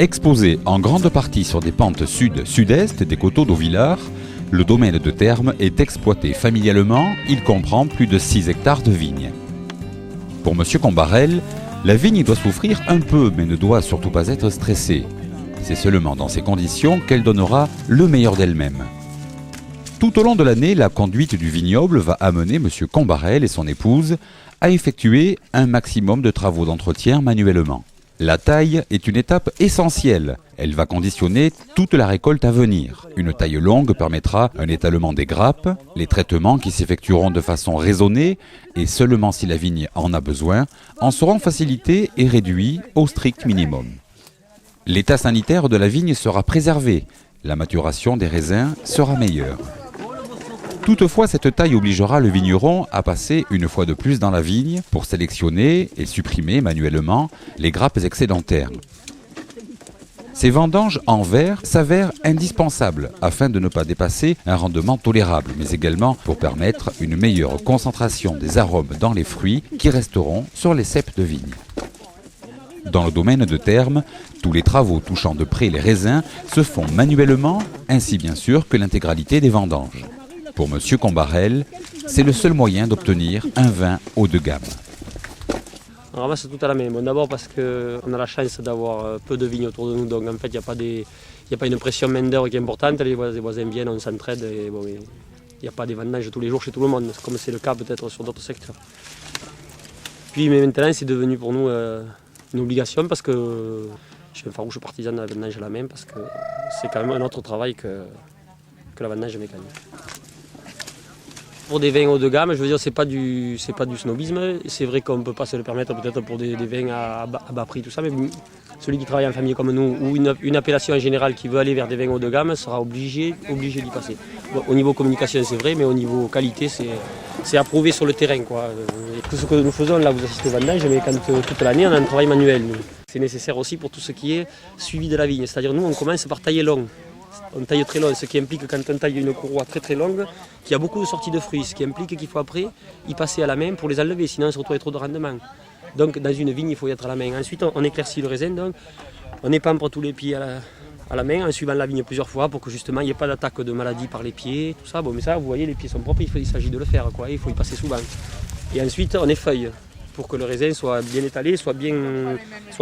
Exposé en grande partie sur des pentes sud-sud-est des coteaux d'Auvillard, le domaine de Termes est exploité familialement, il comprend plus de 6 hectares de vignes. Pour M. Combarel, la vigne doit souffrir un peu mais ne doit surtout pas être stressée. C'est seulement dans ces conditions qu'elle donnera le meilleur d'elle-même. Tout au long de l'année, la conduite du vignoble va amener M. Combarel et son épouse à effectuer un maximum de travaux d'entretien manuellement. La taille est une étape essentielle. Elle va conditionner toute la récolte à venir. Une taille longue permettra un étalement des grappes, les traitements qui s'effectueront de façon raisonnée et seulement si la vigne en a besoin, en seront facilités et réduits au strict minimum. L'état sanitaire de la vigne sera préservé. La maturation des raisins sera meilleure. Toutefois, cette taille obligera le vigneron à passer une fois de plus dans la vigne pour sélectionner et supprimer manuellement les grappes excédentaires. Ces vendanges en verre s'avèrent indispensables afin de ne pas dépasser un rendement tolérable, mais également pour permettre une meilleure concentration des arômes dans les fruits qui resteront sur les ceps de vigne. Dans le domaine de Termes, tous les travaux touchant de près les raisins se font manuellement, ainsi bien sûr que l'intégralité des vendanges. Pour M. Combarel, c'est le seul moyen d'obtenir un vin haut de gamme. On ramasse tout à la main. Bon, d'abord parce qu'on a la chance d'avoir peu de vignes autour de nous, donc en fait il n'y a pas une pression main-d'œuvre qui est importante. Les voisins viennent, on s'entraide et bon, il n'y a pas des vendanges tous les jours chez tout le monde, comme c'est le cas peut-être sur d'autres secteurs. Puis mais maintenant c'est devenu pour nous une obligation parce que je suis un farouche partisan de la vendange à la main parce que c'est quand même un autre travail que la vendange mécanique. Pour des vins haut de gamme, je veux dire, c'est pas du snobisme. C'est vrai qu'on ne peut pas se le permettre peut-être pour des vins à bas prix, tout ça, mais celui qui travaille en famille comme nous, ou une appellation en général qui veut aller vers des vins haut de gamme, sera obligé d'y passer. Bon, au niveau communication, c'est vrai, mais au niveau qualité, c'est approuvé sur le terrain, quoi. Tout ce que nous faisons, là, vous assistez au vendange, mais quand toute l'année, on a un travail manuel. C'est nécessaire aussi pour tout ce qui est suivi de la vigne. C'est-à-dire, nous, on commence par tailler long. On taille très long, ce qui implique quand on taille une courroie très très longue, qu'il y a beaucoup de sorties de fruits, ce qui implique qu'il faut après y passer à la main pour les enlever, sinon on se retrouve avec trop de rendement. Donc dans une vigne, il faut y être à la main. Ensuite, on éclaircit le raisin, donc on épambre tous les pieds à la main en suivant la vigne plusieurs fois pour que justement il n'y ait pas d'attaque de maladie par les pieds, tout ça. Bon, mais ça, vous voyez, les pieds sont propres, il s'agit de le faire, quoi. Il faut y passer souvent. Et ensuite, on effeuille pour que le raisin soit bien étalé, soit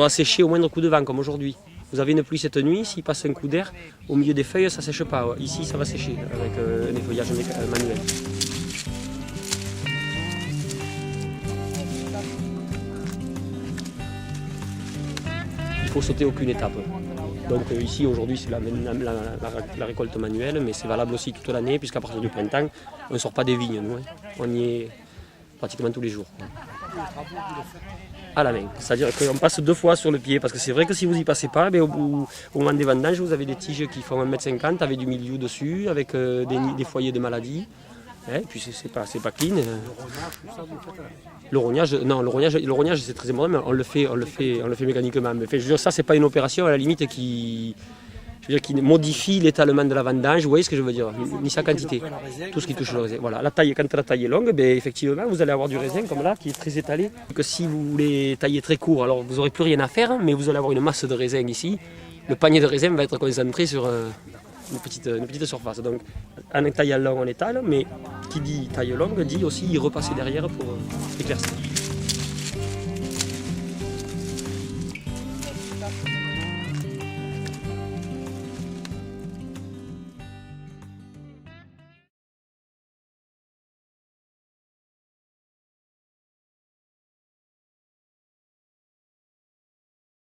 asséché au moindre coup de vent, comme aujourd'hui. Vous avez une pluie cette nuit, s'il passe un coup d'air, au milieu des feuilles, ça ne sèche pas. Ici, ça va sécher avec un effeuillage manuel. Il ne faut sauter aucune étape. Donc ici, aujourd'hui, c'est la récolte manuelle, mais c'est valable aussi toute l'année, puisqu'à partir du printemps, on ne sort pas des vignes, nous. On y est pratiquement tous les jours. À la main, c'est-à-dire qu'on passe 2 fois sur le pied, parce que c'est vrai que si vous n'y passez pas, au moment des vendanges, vous avez des tiges qui font 1,50 m avec du milieu dessus, avec des foyers de maladies, et puis c'est pas clean. Le rognage c'est très important, mais on le fait mécaniquement. Mais je veux dire, ça c'est pas une opération à la limite qui modifie l'étalement de la vendange, vous voyez ce que je veux dire, ni sa quantité, tout ce qui touche le raisin. Voilà, quand la taille est longue, effectivement, vous allez avoir du raisin comme là, qui est très étalé. Que si vous voulez tailler très court, alors vous n'aurez plus rien à faire, mais vous allez avoir une masse de raisin ici. Le panier de raisin va être concentré sur une petite surface. Donc, en taillant long, on étale, mais qui dit taille longue, dit aussi y repasser derrière pour éclaircir.